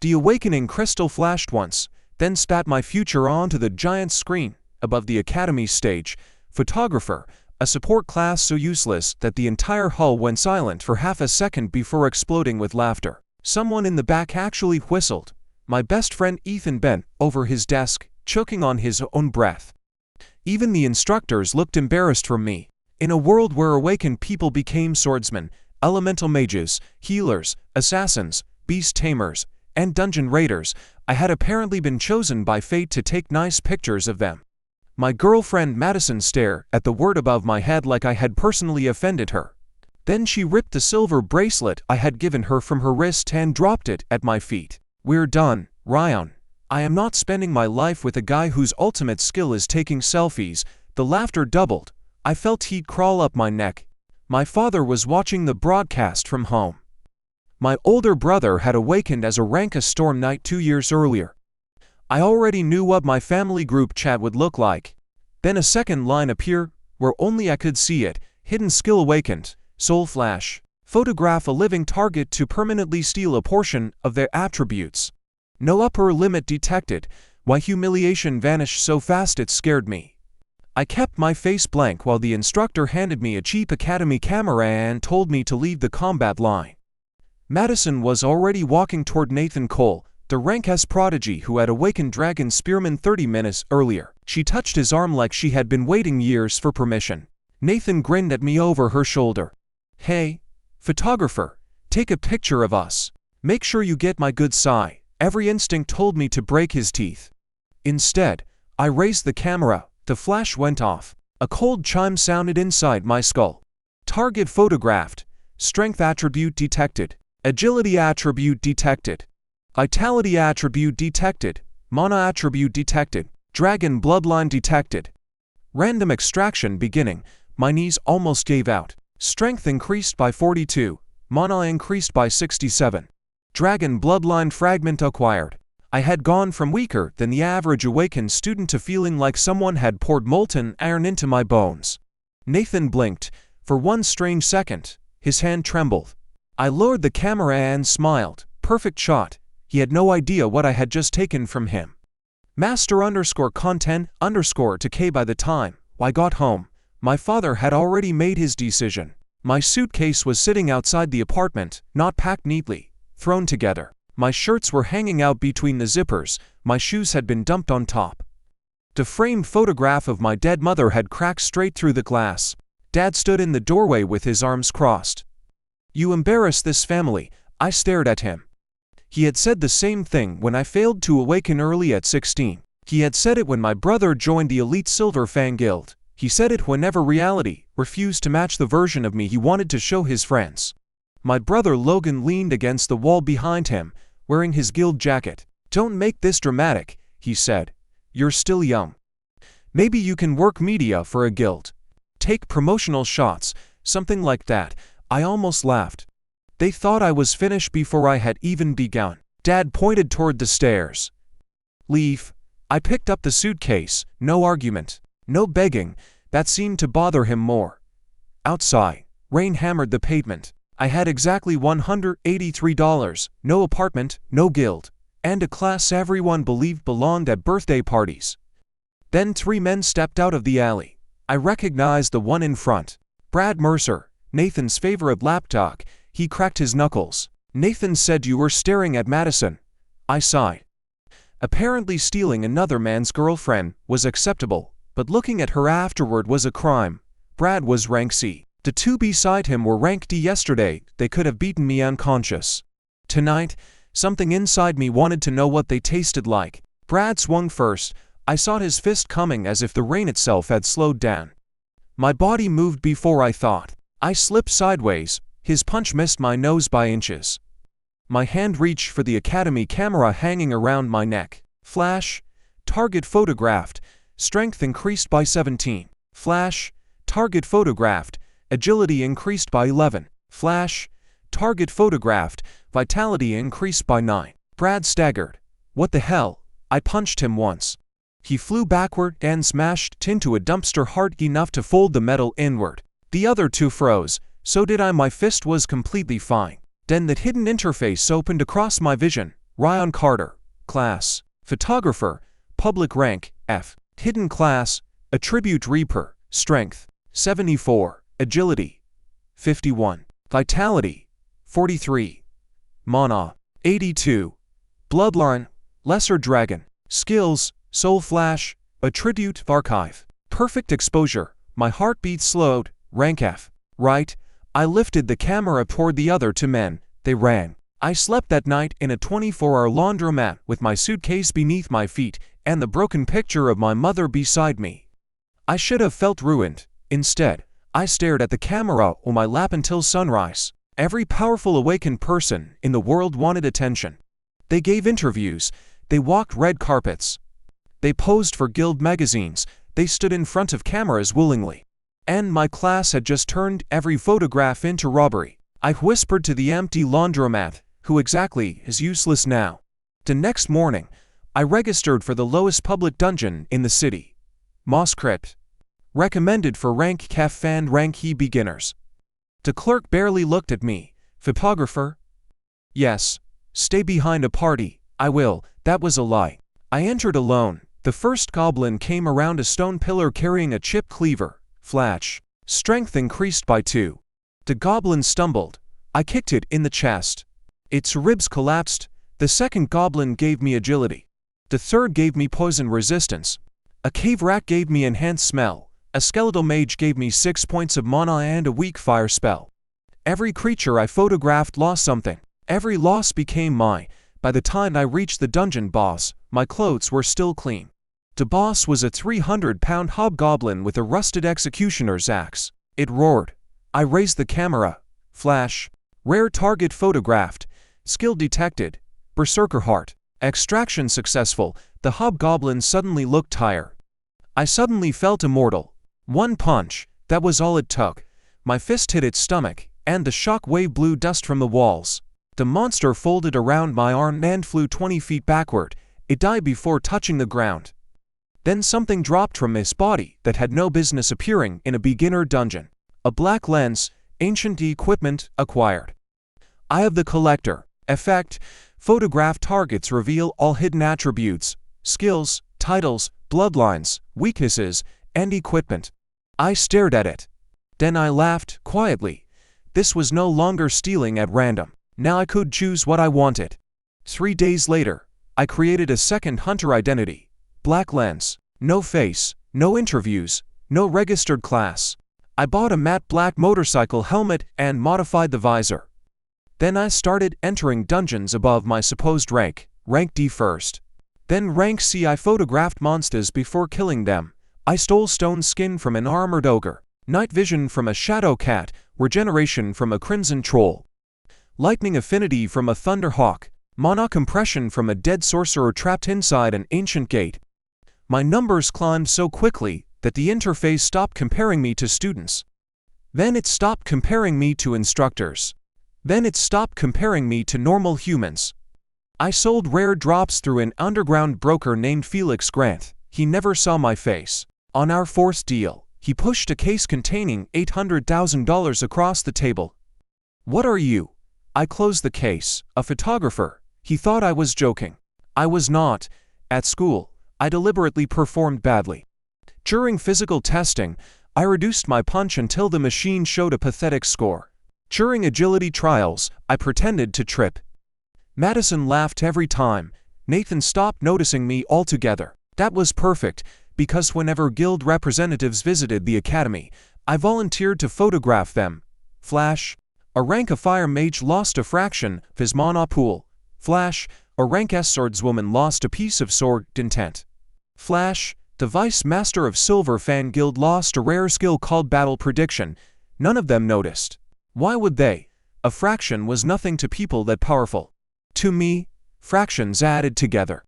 The awakening crystal flashed once, then spat my future onto the giant screen above the academy stage. Photographer, a support class so useless that the entire hall went silent for half a second before exploding with laughter. Someone in the back actually whistled. My best friend Ethan bent over his desk, choking on his own breath. Even the instructors looked embarrassed from me. In a world where awakened people became swordsmen, elemental mages, healers, assassins, beast tamers, and dungeon raiders, I had apparently been chosen by fate to take nice pictures of them. My girlfriend Madison stared at the word above my head like I had personally offended her. Then she ripped the silver bracelet I had given her from her wrist and dropped it at my feet. "We're done, Ryan. I am not spending my life with a guy whose ultimate skill is taking selfies." The laughter doubled. I felt heat crawl up my neck. My father was watching the broadcast from home. My older brother had awakened as a rank a storm knight 2 years earlier. I already knew what my family group chat would look like. Then a second line appeared, where only I could see it. Hidden skill awakened. Soul flash. Photograph a living target to permanently steal a portion of their attributes. No upper limit detected. Why humiliation vanished so fast it scared me. I kept my face blank while the instructor handed me a cheap academy camera and told me to leave the combat line. Madison was already walking toward Nathan Cole, the rank S prodigy who had awakened Dragon Spearman 30 minutes earlier. She touched his arm like she had been waiting years for permission. Nathan grinned at me over her shoulder. "Hey, photographer, take a picture of us. Make sure you get my good side." Every instinct told me to break his teeth. Instead, I raised the camera. The flash went off. A cold chime sounded inside my skull. Target photographed. Strength attribute detected. Agility attribute detected. Vitality attribute detected. Mana attribute detected. Dragon bloodline detected. Random extraction beginning. My knees almost gave out. Strength increased by 42. Mana increased by 67. Dragon bloodline fragment acquired. I had gone from weaker than the average awakened student to feeling like someone had poured molten iron into my bones. Nathan blinked. For one strange second, his hand trembled. I lowered the camera and smiled. Perfect shot. He had no idea what I had just taken from him. Master_content_to K. By the time I got home, my father had already made his decision. My suitcase was sitting outside the apartment, not packed neatly, thrown together. My shirts were hanging out between the zippers, my shoes had been dumped on top. The framed photograph of my dead mother had cracked straight through the glass. Dad stood in the doorway with his arms crossed. "You embarrass this family," I stared at him. He had said the same thing when I failed to awaken early at 16. He had said it when my brother joined the elite Silver Fang Guild. He said it whenever reality refused to match the version of me he wanted to show his friends. My brother Logan leaned against the wall behind him, wearing his guild jacket. "Don't make this dramatic," he said. "You're still young. Maybe you can work media for a guild. Take promotional shots, something like that." I almost laughed. They thought I was finished before I had even begun. Dad pointed toward the stairs. "Leave." I picked up the suitcase. No argument. No begging. That seemed to bother him more. Outside, rain hammered the pavement. I had exactly $183, no apartment, no guild, and a class everyone believed belonged at birthday parties. Then 3 men stepped out of the alley. I recognized the one in front. Brad Mercer, Nathan's favorite lapdog. He cracked his knuckles. "Nathan said you were staring at Madison." I sighed. Apparently stealing another man's girlfriend was acceptable, but looking at her afterward was a crime. Brad was rank C. The 2 beside him were rank D. Yesterday, they could have beaten me unconscious. Tonight, something inside me wanted to know what they tasted like. Brad swung first. I saw his fist coming as if the rain itself had slowed down. My body moved before I thought. I slipped sideways. His punch missed my nose by inches. My hand reached for the academy camera hanging around my neck. Flash. Target photographed. Strength increased by 17. Flash. Target photographed. Agility increased by 11. Flash. Target photographed. Vitality increased by 9. Brad staggered. "What the hell?" I punched him once. He flew backward and smashed into a dumpster hard enough to fold the metal inward. The other 2 froze. So did I. My fist was completely fine. Then that hidden interface opened across my vision. Ryan Carter, class. Photographer, public rank, F. Hidden class, attribute Reaper, strength, 74, agility, 51, vitality, 43, mana, 82, bloodline, lesser dragon, skills, soul flash, attribute archive, perfect exposure, my heartbeat slowed, rank F. Right, I lifted the camera toward the other two men, they ran. I slept that night in a 24-hour laundromat with my suitcase beneath my feet and the broken picture of my mother beside me. I should have felt ruined. Instead, I stared at the camera on my lap until sunrise. Every powerful awakened person in the world wanted attention. They gave interviews, they walked red carpets. They posed for guild magazines, they stood in front of cameras willingly. And my class had just turned every photograph into robbery. I whispered to the empty laundromat, who exactly is useless now. The next morning, I registered for the lowest public dungeon in the city. Moss Crypt. Recommended for rank Kef and rank E beginners. The clerk barely looked at me. Photographer? Yes. Stay behind a party. I will. That was a lie. I entered alone. The first goblin came around a stone pillar carrying a chip cleaver. Flash. Strength increased by 2. The goblin stumbled. I kicked it in the chest. Its ribs collapsed. The second goblin gave me agility. The third gave me poison resistance. A cave rat gave me enhanced smell. A skeletal mage gave me 6 points of mana and a weak fire spell. Every creature I photographed lost something. Every loss became mine. By the time I reached the dungeon boss, my clothes were still clean. The boss was a 300-pound hobgoblin with a rusted executioner's axe. It roared. I raised the camera. Flash. Rare target photographed. Skill detected. Berserker heart. Extraction successful. The hobgoblin suddenly looked tired. I suddenly felt immortal. One punch. That was all it took. My fist hit its stomach, and the shock wave blew dust from the walls. The monster folded around my arm and flew 20 feet backward. It died before touching the ground. Then something dropped from his body that had no business appearing in a beginner dungeon. A black lens, ancient equipment, acquired. Eye of the Collector. Effect. Photograph targets reveal all hidden attributes, skills, titles, bloodlines, weaknesses, and equipment. I stared at it. Then I laughed, quietly. This was no longer stealing at random. Now I could choose what I wanted. 3 days later, I created a second hunter identity. Black lens. No face, no interviews, no registered class. I bought a matte black motorcycle helmet and modified the visor. Then I started entering dungeons above my supposed rank D first. Then rank C. I photographed monsters before killing them. I stole stone skin from an armored ogre, night vision from a shadow cat, regeneration from a crimson troll, lightning affinity from a thunderhawk, mana compression from a dead sorcerer trapped inside an ancient gate. My numbers climbed so quickly that the interface stopped comparing me to students. Then it stopped comparing me to instructors. Then it stopped comparing me to normal humans. I sold rare drops through an underground broker named Felix Grant. He never saw my face. On our fourth deal, he pushed a case containing $800,000 across the table. What are you? I closed the case. A photographer. He thought I was joking. I was not. At school, I deliberately performed badly. During physical testing, I reduced my punch until the machine showed a pathetic score. During agility trials, I pretended to trip. Madison laughed every time. Nathan stopped noticing me altogether. That was perfect, because whenever guild representatives visited the academy, I volunteered to photograph them. Flash. A rank A fire mage lost a fraction of his mana pool. Flash. A rank S swordswoman lost a piece of sword intent. Flash. The vice master of Silver Fan Guild lost a rare skill called Battle Prediction. None of them noticed. Why would they? A fraction was nothing to people that powerful. To me, fractions added together.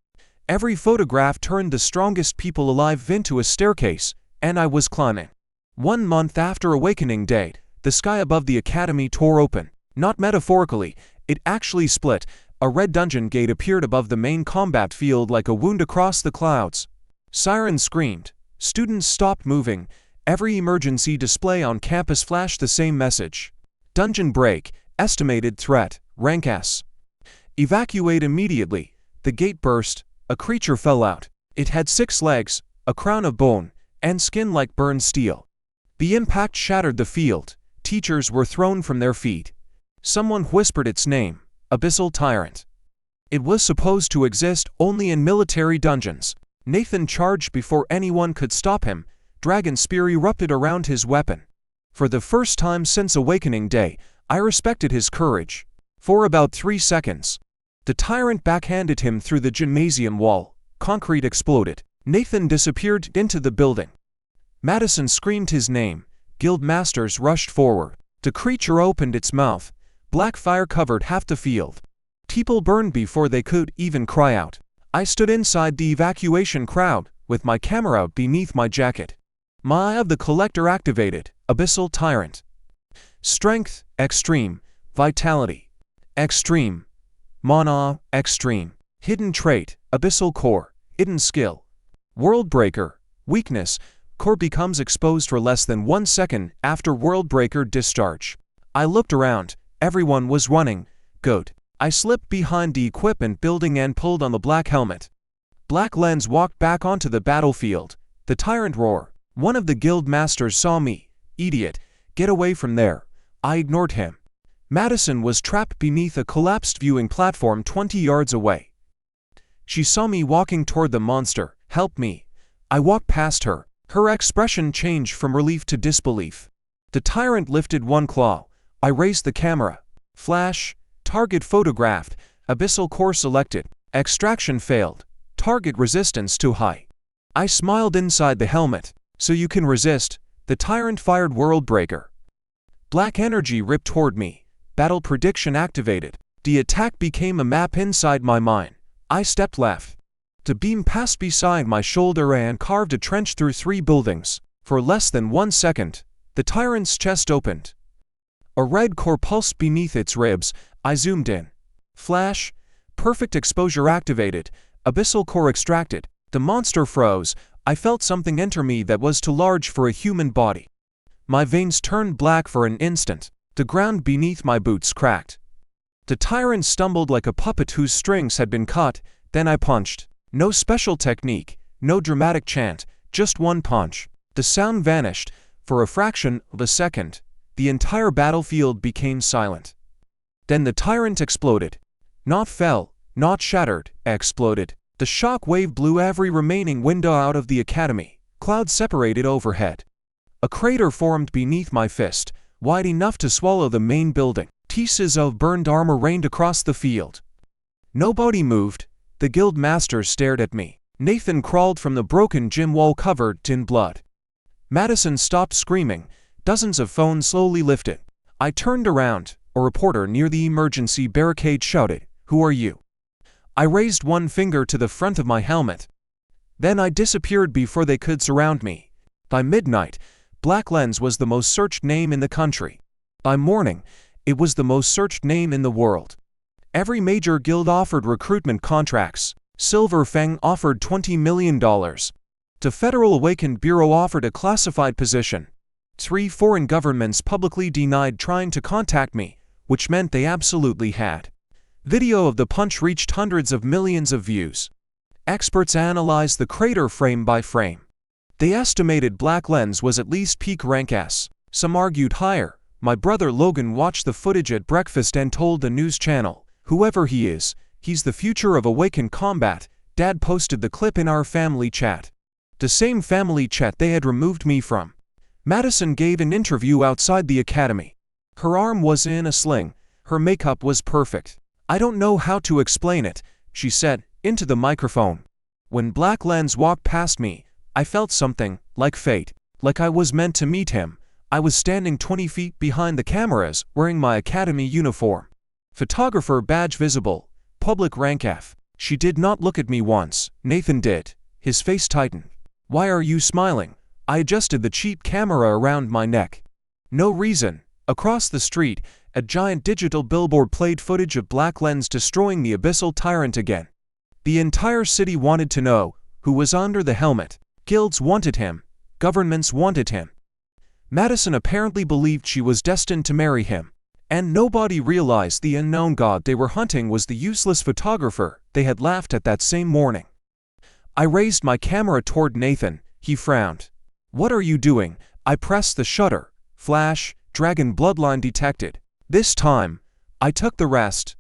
Every photograph turned the strongest people alive into a staircase, and I was climbing. 1 month after awakening day, the sky above the academy tore open. Not metaphorically, it actually split. A red dungeon gate appeared above the main combat field like a wound across the clouds. Sirens screamed. Students stopped moving. Every emergency display on campus flashed the same message. Dungeon break. Estimated threat. Rank S. Evacuate immediately. The gate burst. A creature fell out. It had 6 legs, a crown of bone, and skin like burned steel. The impact shattered the field. Teachers were thrown from their feet. Someone whispered its name, Abyssal Tyrant. It was supposed to exist only in military dungeons. Nathan charged before anyone could stop him. Dragon spear erupted around his weapon. For the first time since Awakening Day, I respected his courage. For about 3 seconds, the tyrant backhanded him through the gymnasium wall. Concrete exploded. Nathan disappeared into the building. Madison screamed his name. Guild masters rushed forward. The creature opened its mouth. Black fire covered half the field. People burned before they could even cry out. I stood inside the evacuation crowd, with my camera beneath my jacket. My Eye of the Collector activated. Abyssal Tyrant. Strength, Extreme. Vitality, Extreme. Mana, Extreme. Hidden Trait, Abyssal Core. Hidden Skill, Worldbreaker. Weakness, Core becomes exposed for less than 1 second after Worldbreaker discharge. I looked around. Everyone was running. Good. I slipped behind the equipment building and pulled on the black helmet. Black Lens walked back onto the battlefield. The tyrant roared. One of the guild masters saw me. Idiot. Get away from there. I ignored him. Madison was trapped beneath a collapsed viewing platform 20 yards away. She saw me walking toward the monster. Help me. I walked past her. Her expression changed from relief to disbelief. The tyrant lifted one claw. I raised the camera. Flash. Target photographed. Abyssal Core selected. Extraction failed. Target resistance too high. I smiled inside the helmet. So you can resist. The tyrant fired Worldbreaker. Black energy ripped toward me. Battle prediction activated. The attack became a map inside my mind. I stepped left. The beam passed beside my shoulder and carved a trench through 3 buildings. For less than 1 second, the tyrant's chest opened. A red core pulsed beneath its ribs. I zoomed in. Flash. Perfect exposure activated. Abyssal Core extracted. The monster froze. I felt something enter me that was too large for a human body. My veins turned black for an instant. The ground beneath my boots cracked. The tyrant stumbled like a puppet whose strings had been cut. Then I punched. No special technique, no dramatic chant, just one punch. The sound vanished. For a fraction of a second, the entire battlefield became silent. Then the tyrant exploded. Not fell, not shattered, exploded. The shock wave blew every remaining window out of the academy. Clouds separated overhead. A crater formed beneath my fist, wide enough to swallow the main building. Pieces of burned armor rained across the field. Nobody moved. The guild masters stared at me. Nathan crawled from the broken gym wall covered in blood. Madison stopped screaming. Dozens of phones slowly lifted. I turned around. A reporter near the emergency barricade shouted, "Who are you?" I raised one finger to the front of my helmet. Then I disappeared before they could surround me. By midnight, Black Lens was the most searched name in the country. By morning, it was the most searched name in the world. Every major guild offered recruitment contracts. Silver Fang offered $20 million. The Federal Awakened Bureau offered a classified position. 3 foreign governments publicly denied trying to contact me, which meant they absolutely had. Video of the punch reached hundreds of millions of views. Experts analyzed the crater frame by frame. They estimated Black Lens was at least peak rank S. Some argued higher. My brother Logan watched the footage at breakfast and told the news channel, "Whoever he is, he's the future of Awakened Combat." Dad posted the clip in our family chat. The same family chat they had removed me from. Madison gave an interview outside the academy. Her arm was in a sling. Her makeup was perfect. "I don't know how to explain it," she said, into the microphone. When Black Lens walked past me, I felt something, like fate, like I was meant to meet him. I was standing 20 feet behind the cameras, wearing my academy uniform. Photographer badge visible, public rank F. She did not look at me once. Nathan did. His face tightened. "Why are you smiling?" I adjusted the cheap camera around my neck. "No reason." Across the street, a giant digital billboard played footage of Black Lens destroying the Abyssal Tyrant again. The entire city wanted to know who was under the helmet. Guilds wanted him. Governments wanted him. Madison apparently believed she was destined to marry him. And nobody realized the unknown god they were hunting was the useless photographer they had laughed at that same morning. I raised my camera toward Nathan. He frowned. "What are you doing?" I pressed the shutter. Flash, dragon bloodline detected. This time, I took the rest.